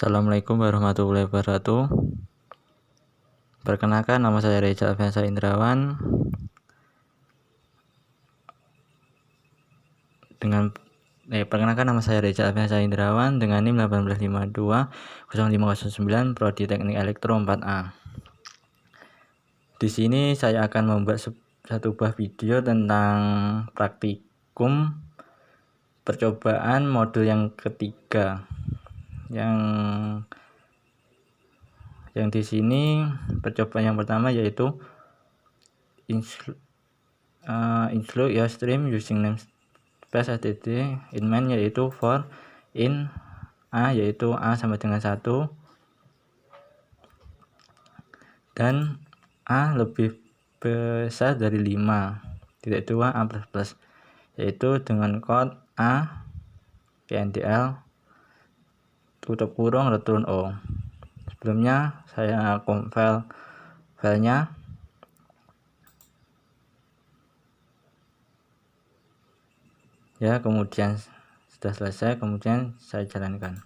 Assalamualaikum warahmatullahi wabarakatuh. Perkenalkan, nama saya Reza Alfiansyah Indrawan. Perkenalkan, nama saya Reza Alfiansyah Indrawan dengan NIM 18520509 Prodi Teknik Elektro 4A. Di sini saya akan membuat satu buah video tentang praktikum percobaan modul yang ketiga. Yang di sini percobaan yang pertama yaitu include your stream using namespace std in main, yaitu for in a yaitu a sama dengan 1 dan a lebih besar dari 5.2 a plus, yaitu dengan code a indl tutup kurung return o. Sebelumnya saya compile filenya. Kemudian sudah selesai, kemudian saya jalankan.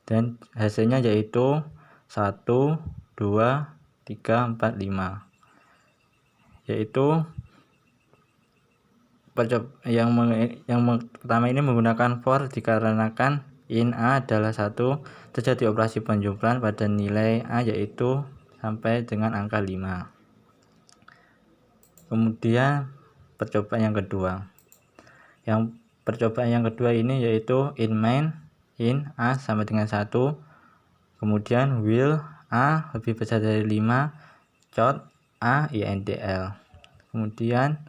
Dan hasilnya yaitu 1, 2, 3, 4, 5. Yaitu yang pertama ini menggunakan for dikarenakan in a adalah 1, terjadi operasi penjumlahan pada nilai a yaitu sampai dengan angka 5. Kemudian percobaan yang kedua. Percobaan yang kedua ini yaitu in main in a sama dengan 1, kemudian will a lebih besar dari 5, chot a indl, kemudian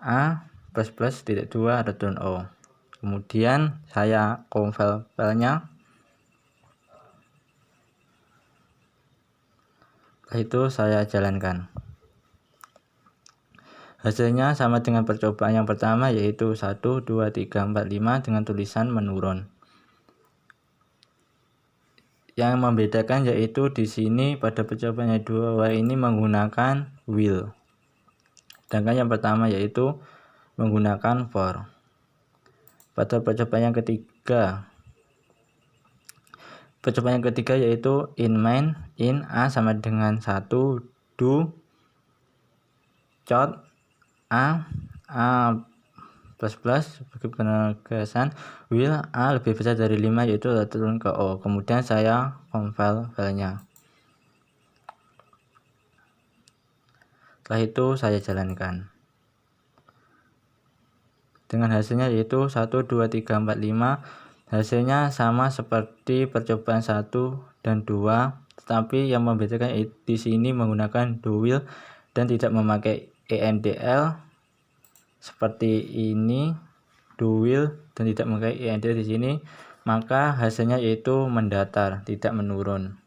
a plus titik 2 return o. Kemudian saya compile filenya. Setelah itu saya jalankan. Hasilnya sama dengan percobaan yang pertama, yaitu 1, 2, 3, 4, 5 dengan tulisan menurun. Yang membedakan yaitu di sini pada percobaan yang kedua ini menggunakan will, sedangkan yang pertama yaitu menggunakan for. Pada percobaan yang ketiga yaitu in main in a sama dengan 1, do chot a plus bagi penegasan will a lebih besar dari 5 yaitu turun ke o. Kemudian saya compile filenya. Setelah itu saya jalankan. Dengan hasilnya yaitu 1, 2, 3, 4, 5. Hasilnya sama seperti percobaan 1 dan 2, tetapi yang membedakan di sini menggunakan do will dan tidak memakai indl seperti ini, do will dan tidak memakai indl di sini, maka hasilnya yaitu mendatar, tidak menurun.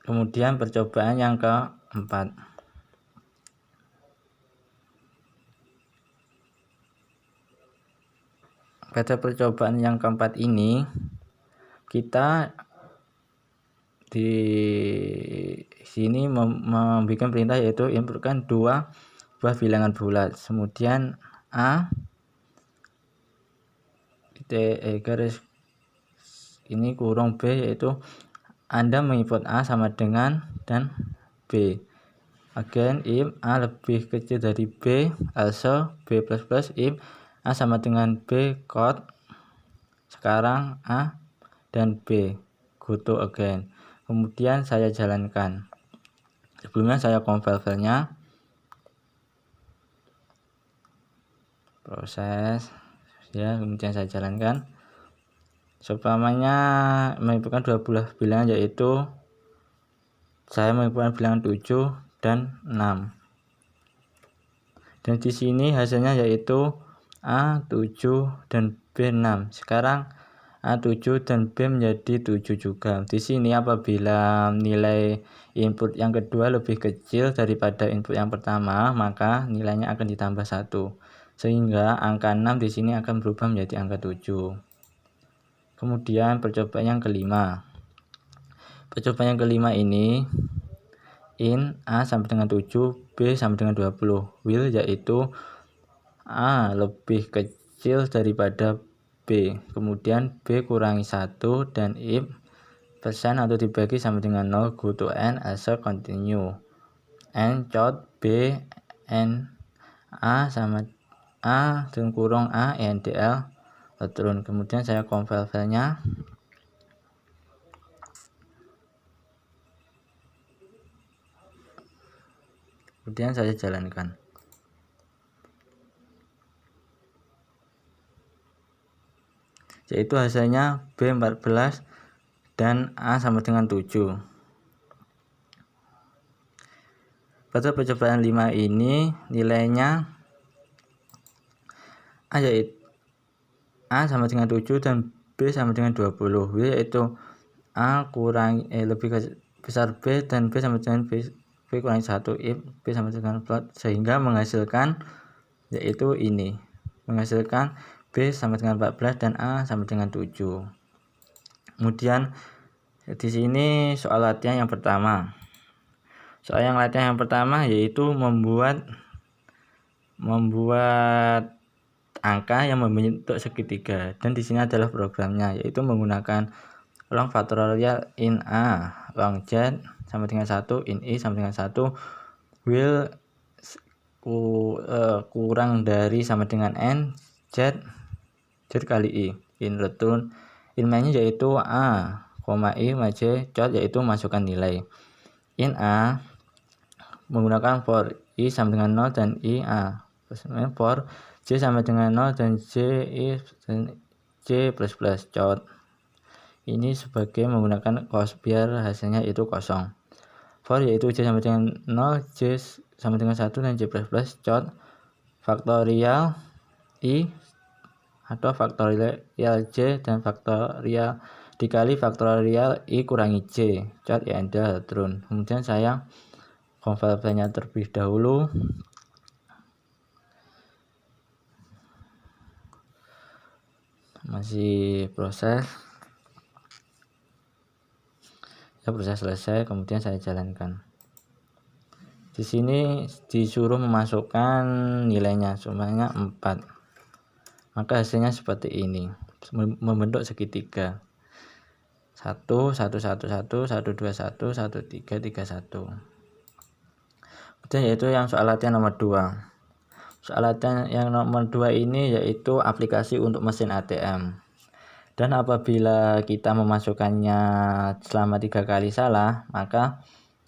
Kemudian percobaan yang keempat. Pada percobaan yang keempat ini kita di sini membuat perintah yaitu inputkan 2 buah bilangan bulat, kemudian a garis ini kurung b, yaitu Anda menginput a sama dengan dan b. Again, if a lebih kecil dari b, also b plus if a sama dengan b, chot sekarang a dan b, go to again. Kemudian saya jalankan. Sebelumnya saya compile filenya. Proses kemudian saya jalankan. Seumpamanya menginputkan 2 buah bilangan, yaitu saya menginputkan bilangan 7 dan 6. Dan di sini hasilnya yaitu A7 dan B6. Sekarang A7 dan B menjadi 7 juga. Di sini apabila nilai input yang kedua lebih kecil daripada input yang pertama, maka nilainya akan ditambah 1. Sehingga angka 6 di sini akan berubah menjadi angka 7. Kemudian percobaan yang kelima. Percobaan yang kelima ini in a sama dengan 7, b sama dengan 20. Will yaitu a lebih kecil daripada B, kemudian B kurangi 1 dan if persen atau dibagi sama dengan 0 go to N as a continue N chot B N A sama A dan kurung A NDL turun. Kemudian saya compile filenya, kemudian saya jalankan. Yaitu hasilnya B14 dan A sama dengan 7. Pada percobaan 5 ini nilainya A sama dengan 7 dan B sama dengan 20, yaitu A kurang lebih besar B dan B sama dengan B kurangi 1 if B sama dengan plot, sehingga menghasilkan yaitu ini, menghasilkan B sama dengan 14 dan A sama dengan 7. Kemudian di sini soal latihan yang pertama. Soal yang latihan yang pertama yaitu membuat angka yang membentuk segitiga, dan di sini adalah programnya, yaitu menggunakan long factorial in A, long Z sama dengan 1, in I sama dengan 1, will kurang dari sama dengan N Z kali I, in return in mainnya yaitu A, I, J, chot yaitu masukkan nilai. In A menggunakan for I sama dengan 0 dan I A, for J sama dengan 0 dan J plus chot. Ini sebagai menggunakan cos biar hasilnya itu kosong. For yaitu J sama dengan 0, J sama dengan 1 dan J plus chot faktorial I atau faktorial J dan faktorial dikali faktorial I kurangi J chot ya ada turun. Kemudian saya compile filenya terlebih dahulu. Masih proses ya, proses selesai. Kemudian saya jalankan. Di sini disuruh memasukkan nilainya, semuanya 4. Maka hasilnya seperti ini, membentuk segitiga 1 1 1 1 1 2 1 1 3 3 1. Kemudian yaitu yang soal latihan nomor 2. Soal latihan yang nomor 2 ini yaitu aplikasi untuk mesin ATM. Dan apabila kita memasukkannya selama 3 kali salah, maka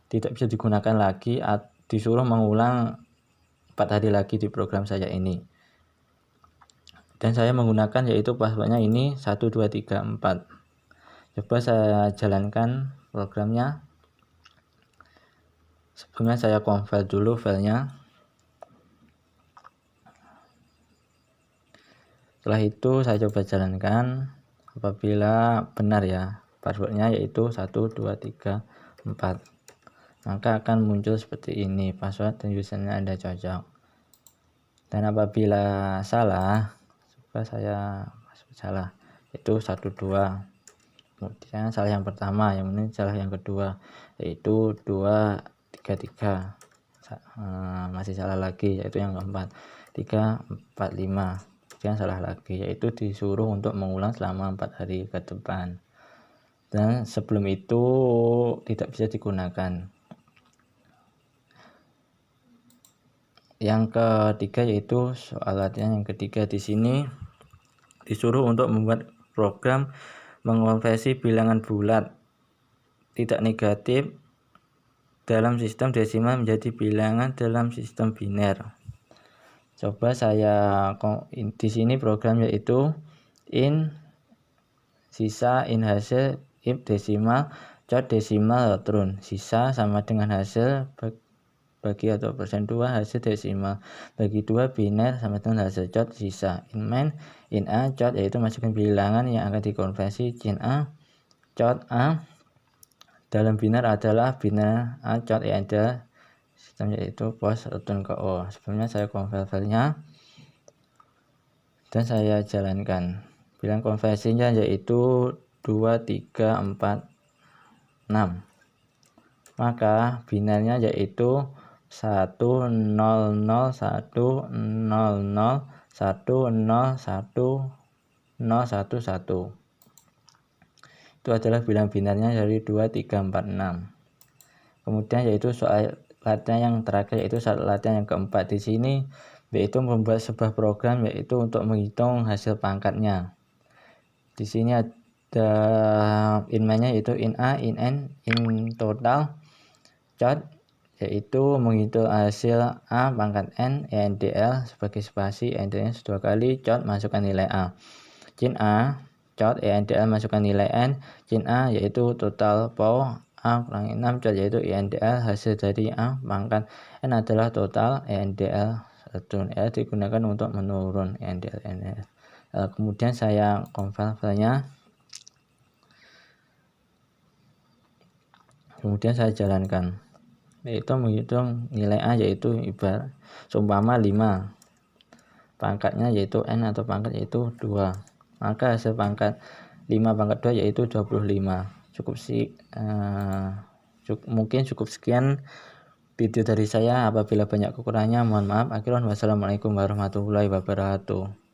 tidak bisa digunakan lagi, disuruh mengulang 4 hari lagi di program saya ini. Dan saya menggunakan yaitu passwordnya ini 1 2 3 4. Coba saya jalankan programnya. Sebelumnya saya compile dulu filenya. Setelah itu saya coba jalankan. Apabila benar ya passwordnya yaitu 1 2 3 4, maka akan muncul seperti ini, password dan username Anda cocok. Dan apabila salah, coba saya salah yaitu 1 2. Kemudian salah yang pertama, yang ini salah yang kedua yaitu 2 3 3. Masih salah lagi yaitu yang keempat 3 4 5. Kemudian salah lagi, yaitu disuruh untuk mengulang selama 4 hari ke depan, dan sebelum itu tidak bisa digunakan. Yang ketiga yaitu soal latihan yang ketiga. Di sini disuruh untuk membuat program mengonversi bilangan bulat tidak negatif dalam sistem desimal menjadi bilangan dalam sistem biner. Coba saya di sini program yaitu in sisa in hasil if desimal chot desimal return. Sisa sama dengan hasil bagi atau persen 2 hasil desimal bagi 2 biner sama dengan hasil chot sisa. In main in A chot yaitu masukkan bilangan yang akan dikonversi in A chot A dalam biner adalah biner A chot A ada sistem yaitu post return ke O. Sebelumnya saya compile filenya dan saya jalankan. Bilangan konversinya yaitu 2 3 4 6. Maka binernya yaitu 1 0 0 1 0 0 1 0 1 0, 1, 1. Itu adalah bilangan binarnya dari 2, 3, 4, 6. Kemudian yaitu soal latihan yang terakhir, yaitu soal latihan yang keempat. Di sini yaitu membuat sebuah program yaitu untuk menghitung hasil pangkatnya. Di sini ada inline-nya yaitu int a, int n, int total, chart yaitu menghitung hasil a pangkat n endl sebagai spasi, endl-nya 2 kali, chart masukkan nilai a. Cin a, chart endl masukkan nilai n, cin a yaitu total pow a kurangi 6, chart yaitu endl hasil dari a pangkat n adalah total endl 1. Digunakan untuk menurun endl. Kemudian saya compile filenya, kemudian saya jalankan, yaitu menghitung nilai a, yaitu ibarat seumpama 5, pangkatnya yaitu n atau pangkat yaitu 2, maka hasil pangkat 5 pangkat 2 yaitu 25. Mungkin cukup sekian video dari saya. Apabila banyak kekurangannya mohon maaf. Akhirnya wassalamualaikum warahmatullahi wabarakatuh.